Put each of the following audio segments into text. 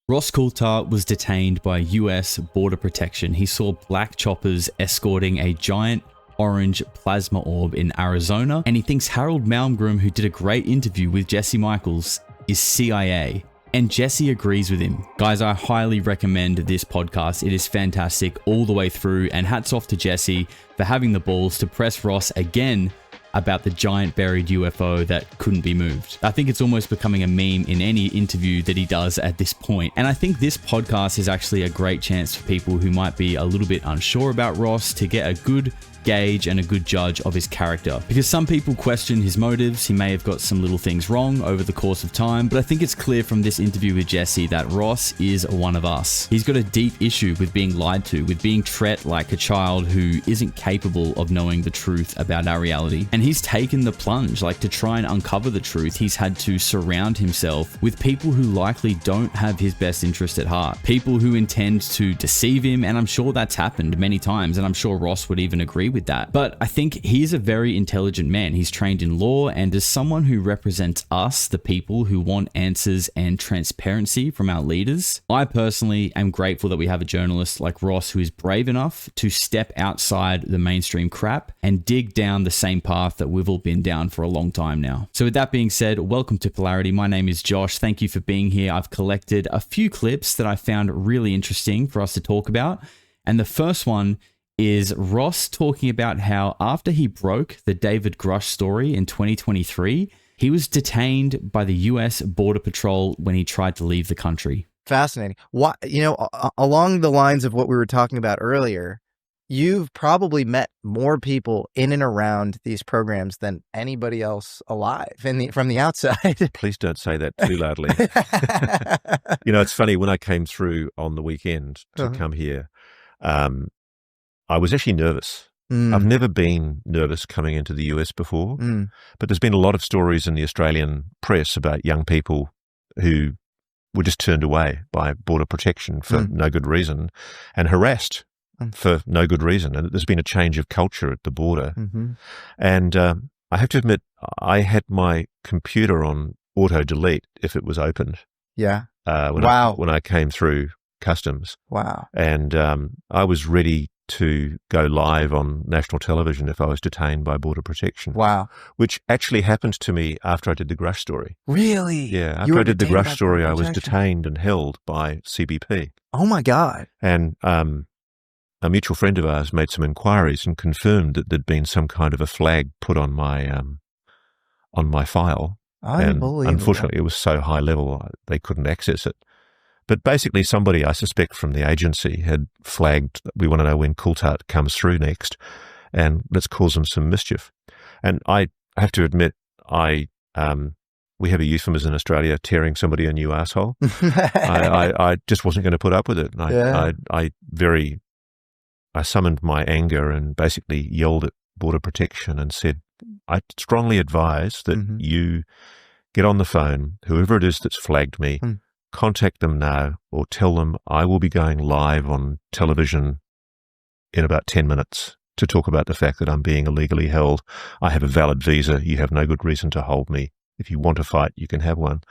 Ross Coulthart was detained by US Border Protection. He saw black choppers escorting a giant orange plasma orb in Arizona, and he thinks Harold Malmgren, who did a great interview with Jesse Michaels, is CIA. And Jesse agrees with him. Guys, I highly recommend this podcast. It is fantastic all the way through, and hats off to Jesse for having the balls to press Ross again about the giant buried UFO that couldn't be moved. I think it's almost becoming a meme in any interview that he does at this point. And I think this podcast is actually a great chance for people who might be a little bit unsure about Ross to get a good gauge and a good judge of his character, because some people question his motives. He may have got some little things wrong over the course of time, but I think it's clear from this interview with Jesse that Ross is one of us. He's got a deep issue with being lied to, with being treated like a child who isn't capable of knowing the truth about our reality. And he's taken the plunge, like to try and uncover the truth. He's had to surround himself with people who likely don't have his best interest at heart, people who intend to deceive him, and I'm sure that's happened many times, and I'm sure Ross would even agree with that. But I think he's a very intelligent man. He's trained in law, and as someone who represents us, the people who want answers and transparency from our leaders, I personally am grateful that we have a journalist like Ross who is brave enough to step outside the mainstream crap and dig down the same path that we've all been down for a long time now. So with that being said, welcome to Polarity. My name is Josh. Thank you for being here. I've collected a few clips that I found really interesting for us to talk about. And the first one is Ross talking about how after he broke the David Grusch story in 2023, he was detained by the US Border Patrol when he tried to leave the country. Fascinating. What, along the lines of what we were talking about earlier, you've probably met more people in and around these programs than anybody else alive from the outside. Please don't say that too loudly. It's funny, when I came through on the weekend to come here, I was actually nervous. I've never been nervous coming into the US before, but there's been a lot of stories in the Australian press about young people who were just turned away by Border Protection for no good reason and harassed for no good reason. And there's been a change of culture at the border. And I have to admit, I had my computer on auto delete if it was opened. Yeah. When I came through customs. Wow. And I was ready to go live on national television if I was detained by Border Protection. Wow. Which actually happened to me after I did the Grusch story. Really? Yeah. After I did the Grusch story, I was detained and held by CBP. Oh my God. And a mutual friend of ours made some inquiries and confirmed that there'd been some kind of a flag put on my file. Unbelievable. And unfortunately, it was so high level, they couldn't access it. But basically, somebody, I suspect from the agency, had flagged, we want to know when Coulthart comes through next, and let's cause him some mischief. And I have to admit, we have a euphemism in Australia, tearing somebody a new asshole. I just wasn't going to put up with it. And I summoned my anger and basically yelled at Border Protection and said, I strongly advise that you get on the phone, whoever it is that's flagged me, contact them now or tell them I will be going live on television in about 10 minutes to talk about the fact that I'm being illegally held. I have a valid visa. You have no good reason to hold me. If you want to fight, you can have one.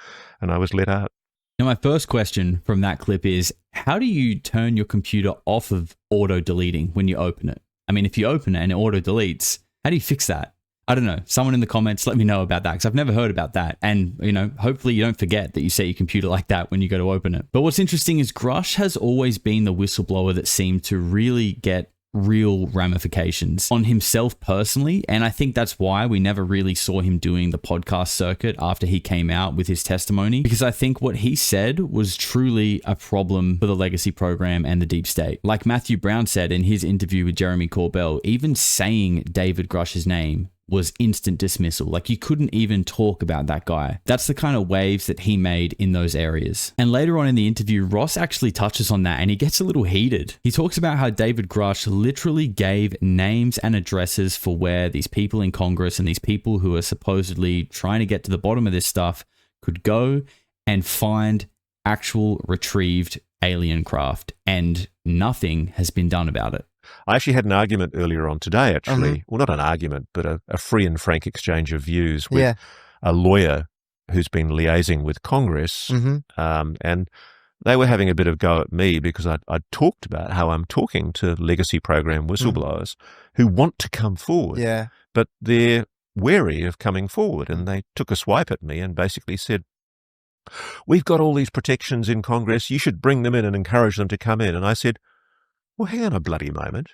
And I was let out. Now, my first question from that clip is, how do you turn your computer off of auto deleting when you open it? I mean, if you open it and it auto deletes, how do you fix that? I don't know. Someone in the comments, let me know about that, because I've never heard about that. And, hopefully you don't forget that you set your computer like that when you go to open it. But what's interesting is Grusch has always been the whistleblower that seemed to really get real ramifications on himself personally. And I think that's why we never really saw him doing the podcast circuit after he came out with his testimony, because I think what he said was truly a problem for the legacy program and the deep state. Like Matthew Brown said in his interview with Jeremy Corbell, even saying David Grusch's name was instant dismissal. Like, you couldn't even talk about that guy. That's the kind of waves that he made in those areas. And later on in the interview, Ross actually touches on that and he gets a little heated. He talks about how David Grusch literally gave names and addresses for where these people in Congress and these people who are supposedly trying to get to the bottom of this stuff could go and find actual retrieved alien craft, and nothing has been done about it. I actually had an argument earlier on today, actually. Well, not an argument, but a free and frank exchange of views with a lawyer who's been liaising with Congress. And they were having a bit of go at me because I'd talked about how I'm talking to legacy program whistleblowers who want to come forward, but they're wary of coming forward. And they took a swipe at me and basically said, we've got all these protections in Congress. You should bring them in and encourage them to come in. And I said, well, hang on a bloody moment.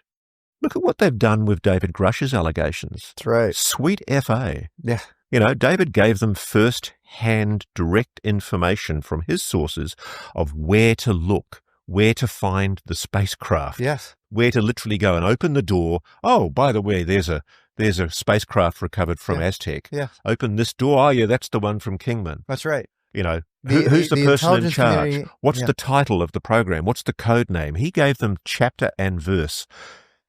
Look at what they've done with David Grusch's allegations. That's right. Sweet FA. Yeah. You know, David gave them first-hand direct information from his sources of where to look, where to find the spacecraft, where to literally go and open the door. Oh, by the way, there's a spacecraft recovered from Aztec. Yeah. Open this door. Oh, yeah, that's the one from Kingman. That's right. You know, who's the person in charge? What's the title of the program? What's the code name? He gave them chapter and verse.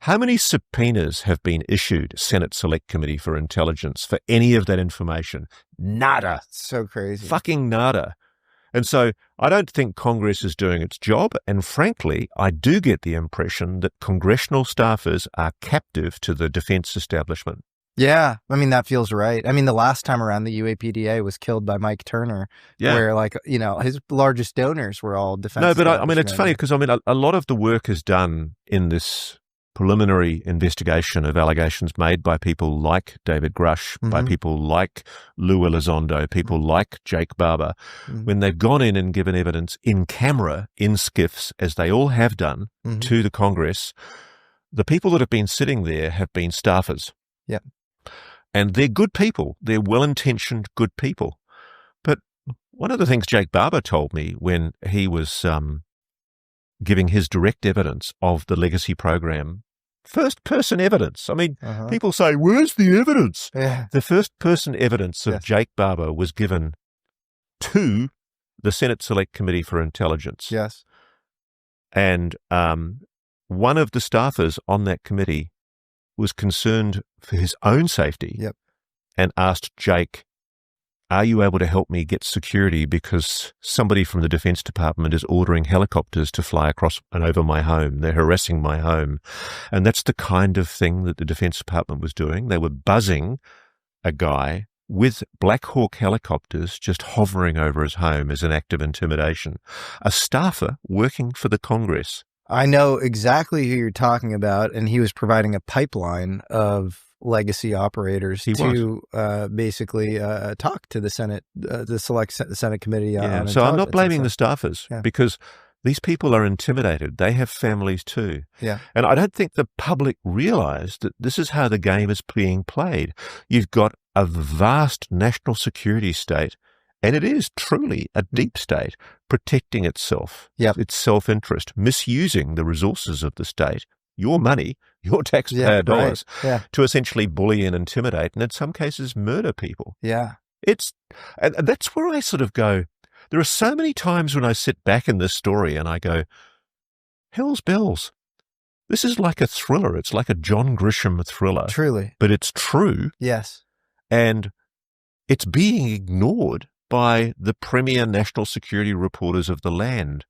How many subpoenas have been issued, Senate Select Committee for Intelligence, for any of that information? Nada. So crazy. Fucking nada. And so I don't think Congress is doing its job. And frankly, I do get the impression that congressional staffers are captive to the defense establishment. Yeah. I mean, that feels right. I mean, the last time around, the UAPDA was killed by Mike Turner, where, like, you know, his largest donors were all defense. No, but I mean, it's funny because, I mean, a lot of the work is done in this preliminary investigation of allegations made by people like David Grusch, by people like Lou Elizondo, people like Jake Barber, when they've gone in and given evidence in camera, in skiffs, as they all have done to the Congress, the people that have been sitting there have been staffers. Yep. And they're good people. They're well-intentioned, good people. But one of the things Jake Barber told me when he was giving his direct evidence of the legacy program, first-person evidence. I mean, people say, where's the evidence? Yeah. The first-person evidence of Jake Barber was given to the Senate Select Committee for Intelligence. Yes. And one of the staffers on that committee was concerned for his own safety and asked Jake, are you able to help me get security because somebody from the Defense Department is ordering helicopters to fly across and over my home. They're harassing my home. And that's the kind of thing that the Defense Department was doing. They were buzzing a guy with Black Hawk helicopters just hovering over his home as an act of intimidation. A staffer working for the Congress. I know exactly who you're talking about, and he was providing a pipeline of legacy operators to basically talk to the Senate, the Select Senate Committee. So I'm not blaming the staffers because these people are intimidated. They have families too. Yeah. And I don't think the public realize that this is how the game is being played. You've got a vast national security state, and it is truly a deep state protecting itself, its self-interest, misusing the resources of the state, your money, your taxpayer dollars, to essentially bully and intimidate, and in some cases murder people. Yeah. And that's where I sort of go, there are so many times when I sit back in this story and I go, hell's bells. This is like a thriller. It's like a John Grisham thriller. Truly. But it's true. Yes. And it's being ignored by the premier national security reporters of the land.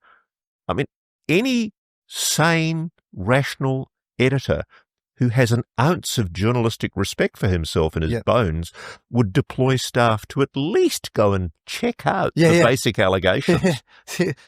I mean, any sane, rational editor who has an ounce of journalistic respect for himself and his bones would deploy staff to at least go and check out the basic allegations.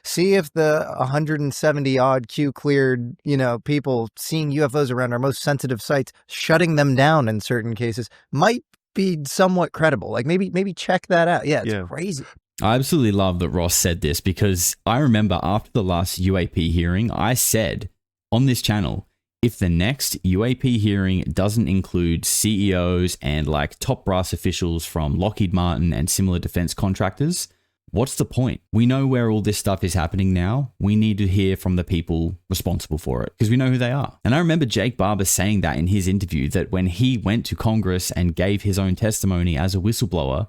See if the 170-odd Q-cleared, people seeing UFOs around our most sensitive sites, shutting them down in certain cases, might be somewhat credible. Like maybe check that out. Yeah, it's crazy. I absolutely love that Ross said this because I remember after the last UAP hearing, I said on this channel, if the next UAP hearing doesn't include CEOs and like top brass officials from Lockheed Martin and similar defense contractors, what's the point? We know where all this stuff is happening now. We need to hear from the people responsible for it because we know who they are. And I remember Jake Barber saying that in his interview, that when he went to Congress and gave his own testimony as a whistleblower,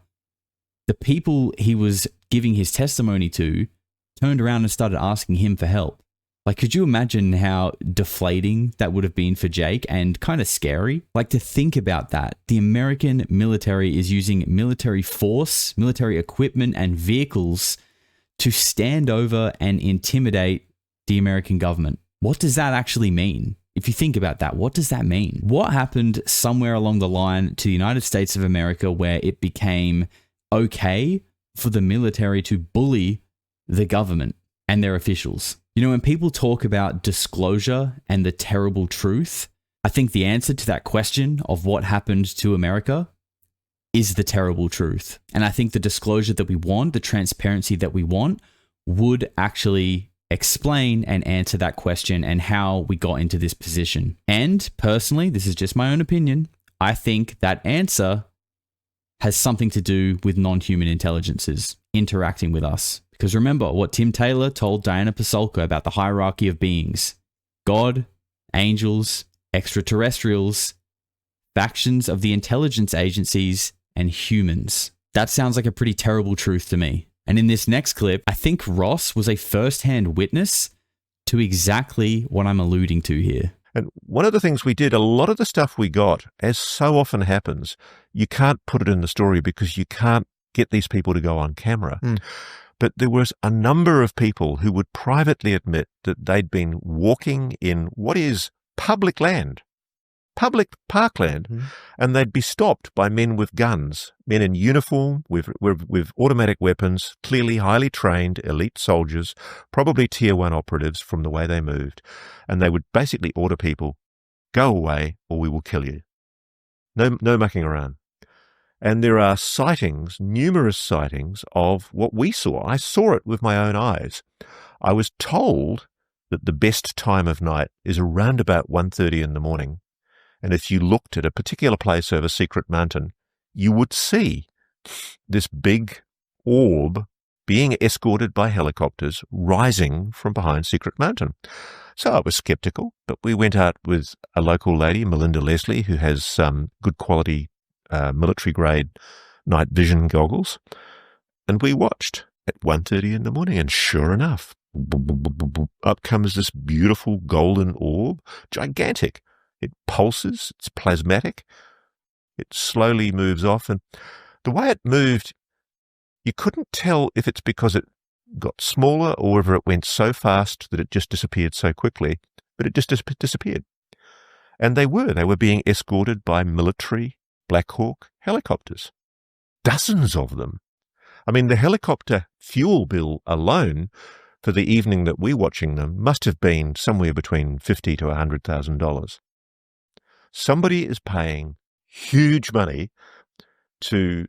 the people he was giving his testimony to turned around and started asking him for help. Like, could you imagine how deflating that would have been for Jake and kind of scary? Like, to think about that. The American military is using military force, military equipment, and vehicles to stand over and intimidate the American government. What does that actually mean? If you think about that, what does that mean? What happened somewhere along the line to the United States of America where it became okay for the military to bully the government? and their officials. You know, when people talk about disclosure and the terrible truth, I think the answer to that question of what happened to America is the terrible truth. And I think the disclosure that we want, the transparency that we want, would actually explain and answer that question and how we got into this position. And personally, this is just my own opinion, I think that answer has something to do with non-human intelligences interacting with us. Because remember what Tim Taylor told Diana Pasulka about the hierarchy of beings: God, angels, extraterrestrials, factions of the intelligence agencies, and humans. That sounds like a pretty terrible truth to me. And in this next clip, I think Ross was a first-hand witness to exactly what I'm alluding to here. And one of the things we did, a lot of the stuff we got, as so often happens, you can't put it in the story because you can't get these people to go on camera. But there was a number of people who would privately admit that they'd been walking in what is public land, public parkland, and they'd be stopped by men with guns, men in uniform with automatic weapons, clearly highly trained elite soldiers, probably tier 1 operatives from the way they moved. And they would basically order people, go away or we will kill you. No mucking around. And there are sightings, numerous sightings of what we saw. I saw it with my own eyes. I was told that the best time of night is around about 1:30 in the morning. And if you looked at a particular place over Secret Mountain, you would see this big orb being escorted by helicopters rising from behind Secret Mountain. So I was skeptical, but we went out with a local lady, Melinda Leslie, who has some good quality military-grade night vision goggles, and we watched at 1:30 in the morning, and sure enough, up comes this beautiful golden orb, gigantic. It pulses, it's plasmatic, it slowly moves off, and the way it moved, you couldn't tell if it's because it got smaller or whether it went so fast that it just disappeared so quickly, but it just disappeared. And they were being escorted by military Black Hawk helicopters. Dozens of them. I mean, the helicopter fuel bill alone for the evening that we're watching them must have been somewhere between $50,000 to $100,000. Somebody is paying huge money to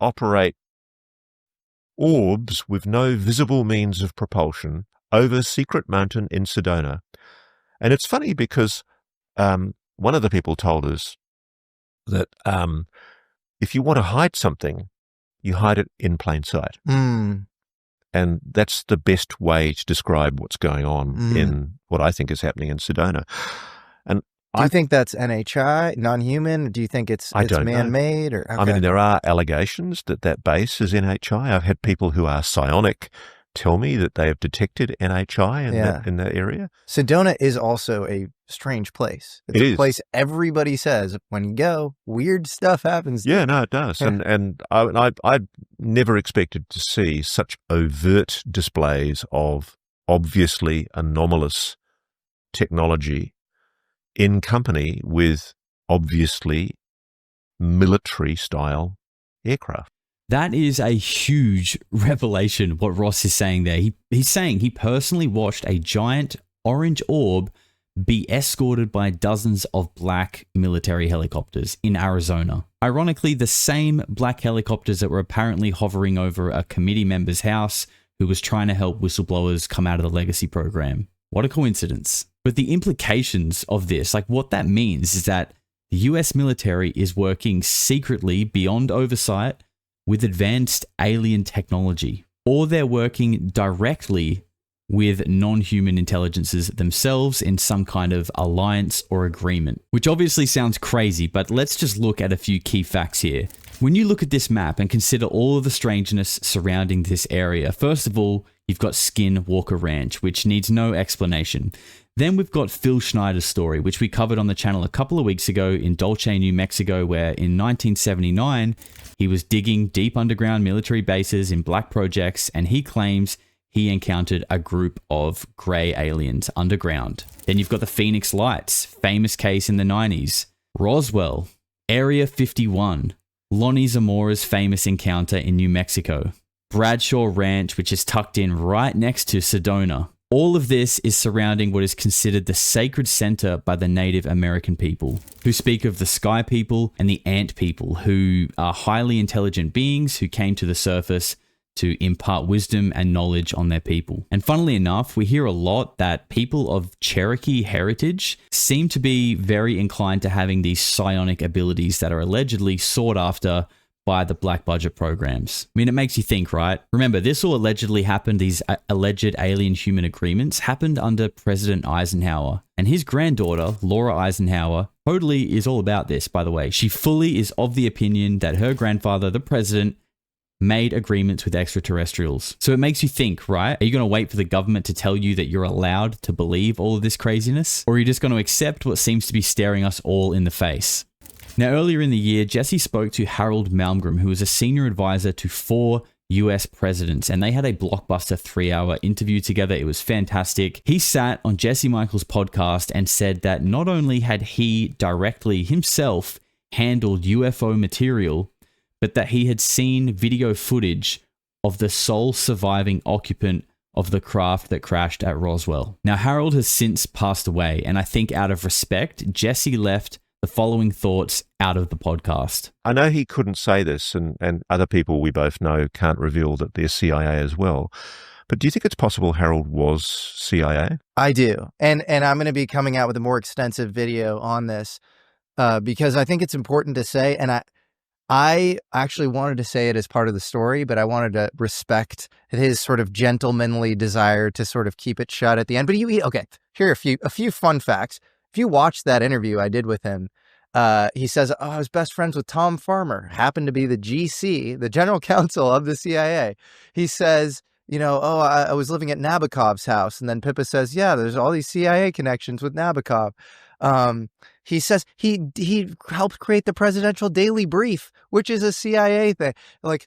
operate orbs with no visible means of propulsion over Secret Mountain in Sedona. And it's funny because one of the people told us that if you want to hide something, you hide it in plain sight. And that's the best way to describe what's going on in what I think is happening in Sedona. And do you think that's NHI, non-human? Do you think it's man-made? Or okay. I mean, there are allegations that base is NHI. I've had people who are psionic tell me that they have detected NHI in that area. Sedona is also a strange place. It's a place everybody says when you go, weird stuff happens. Yeah, no, it does. And I never expected to see such overt displays of obviously anomalous technology in company with obviously military-style aircraft. That is a huge revelation, what Ross is saying there. He's saying he personally watched a giant orange orb be escorted by dozens of black military helicopters in Arizona. Ironically, the same black helicopters that were apparently hovering over a committee member's house who was trying to help whistleblowers come out of the legacy program. What a coincidence. But the implications of this, like what that means is that the US military is working secretly beyond oversight with advanced alien technology, or they're working directly with non-human intelligences themselves in some kind of alliance or agreement, which obviously sounds crazy, but let's just look at a few key facts here. When you look at this map and consider all of the strangeness surrounding this area, first of all, you've got Skinwalker Ranch, which needs no explanation. Then we've got Phil Schneider's story, which we covered on the channel a couple of weeks ago in Dulce, New Mexico, where in 1979, he was digging deep underground military bases in black projects, and he claims he encountered a group of grey aliens underground. Then you've got the Phoenix Lights, famous case in the 90s. Roswell, Area 51, Lonnie Zamora's famous encounter in New Mexico. Bradshaw Ranch, which is tucked in right next to Sedona. All of this is surrounding what is considered the sacred center by the Native American people, who speak of the Sky People and the Ant People, who are highly intelligent beings who came to the surface to impart wisdom and knowledge on their people. And funnily enough, we hear a lot that people of Cherokee heritage seem to be very inclined to having these psionic abilities that are allegedly sought after by the black budget programs. I mean, it makes you think, right? Remember, this all allegedly happened, these alleged alien-human agreements happened under President Eisenhower. And his granddaughter, Laura Eisenhower, totally is all about this, by the way. She fully is of the opinion that her grandfather, the president, made agreements with extraterrestrials. So it makes you think, right? Are you going to wait for the government to tell you that you're allowed to believe all of this craziness? Or are you just going to accept what seems to be staring us all in the face? Now, earlier in the year, Jesse spoke to Harold Malmgren, who was a senior advisor to 4 US presidents, and they had a blockbuster 3-hour interview together. It was fantastic. He sat on Jesse Michaels' podcast and said that not only had he directly himself handled UFO material, but that he had seen video footage of the sole surviving occupant of the craft that crashed at Roswell. Now, Harold has since passed away, and I think out of respect, Jesse left the following thoughts out of the podcast. I know he couldn't say this, and other people we both know can't reveal that they're CIA as well. But do you think it's possible Harold was CIA? I do. And I'm going to be coming out with a more extensive video on this because I think it's important to say, and I actually wanted to say it as part of the story, but I wanted to respect his sort of gentlemanly desire to sort of keep it shut at the end. But okay, here are a few fun facts. If you watch that interview I did with him, he says, I was best friends with Tom Farmer, happened to be the GC, the general counsel of the CIA. He says, I was living at Nabokov's house. And then Pippa says, yeah, there's all these CIA connections with Nabokov. He says he helped create the Presidential Daily Brief, which is a CIA thing. I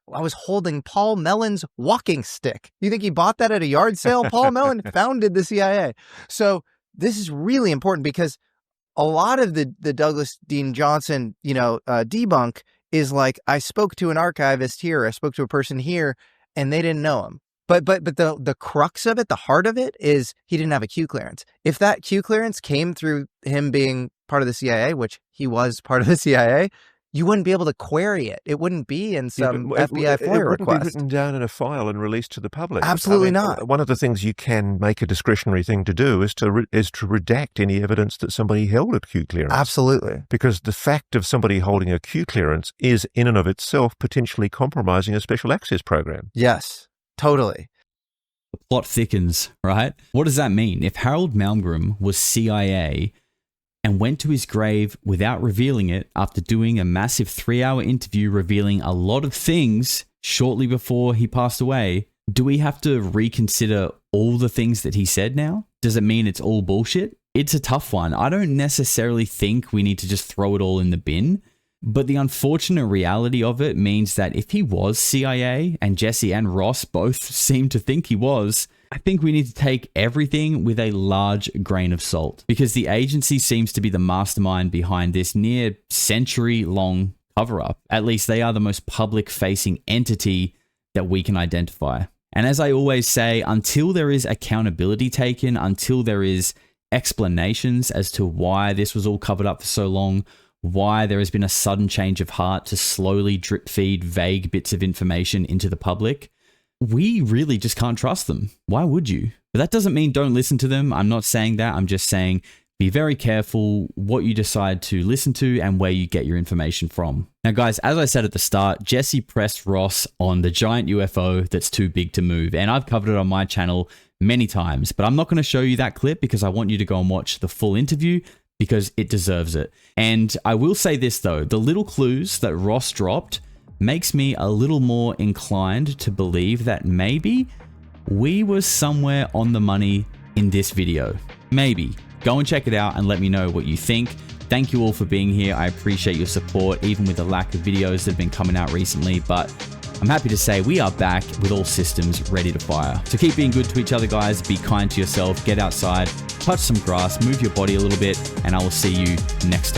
was holding Paul Mellon's walking stick. You think he bought that at a yard sale? Paul Mellon founded the CIA. So this is really important because a lot of the Douglas Dean Johnson, debunk is like, I spoke to an archivist here, I spoke to a person here, and they didn't know him. But the crux of it, the heart of it, is he didn't have a Q clearance. If that Q clearance came through him being part of the CIA, which he was part of the CIA, you wouldn't be able to query it. It wouldn't be in some FBI FOIA request. It wouldn't be written down in a file and released to the public. Absolutely not. One of the things you can make a discretionary thing to do is to redact any evidence that somebody held a Q clearance. Absolutely. Because the fact of somebody holding a Q clearance is in and of itself potentially compromising a special access program. Yes, totally. The plot thickens, right? What does that mean? If Harold Malmgren was CIA and went to his grave without revealing it after doing a massive 3-hour interview revealing a lot of things shortly before he passed away, do we have to reconsider all the things that he said now? Does it mean it's all bullshit? It's a tough one. I don't necessarily think we need to just throw it all in the bin, but the unfortunate reality of it means that if he was CIA, and Jesse and Ross both seem to think he was, I think we need to take everything with a large grain of salt, because the agency seems to be the mastermind behind this near century-long cover-up. At least they are the most public-facing entity that we can identify. And as I always say, until there is accountability taken, until there is explanations as to why this was all covered up for so long, why there has been a sudden change of heart to slowly drip feed vague bits of information into the public, we really just can't trust them. Why would you? But that doesn't mean don't listen to them. I'm not saying that. I'm just saying be very careful what you decide to listen to and where you get your information from. Now, guys, as I said at the start, Jesse pressed Ross on the giant UFO that's too big to move. And I've covered it on my channel many times, but I'm not going to show you that clip because I want you to go and watch the full interview because it deserves it. And I will say this though, the little clues that Ross dropped makes me a little more inclined to believe that maybe we were somewhere on the money in this video. Maybe. Go and check it out and let me know what you think. Thank you all for being here. I appreciate your support, even with the lack of videos that have been coming out recently, but I'm happy to say we are back with all systems ready to fire. So keep being good to each other, guys. Be kind to yourself. Get outside, touch some grass, move your body a little bit, and I will see you next time.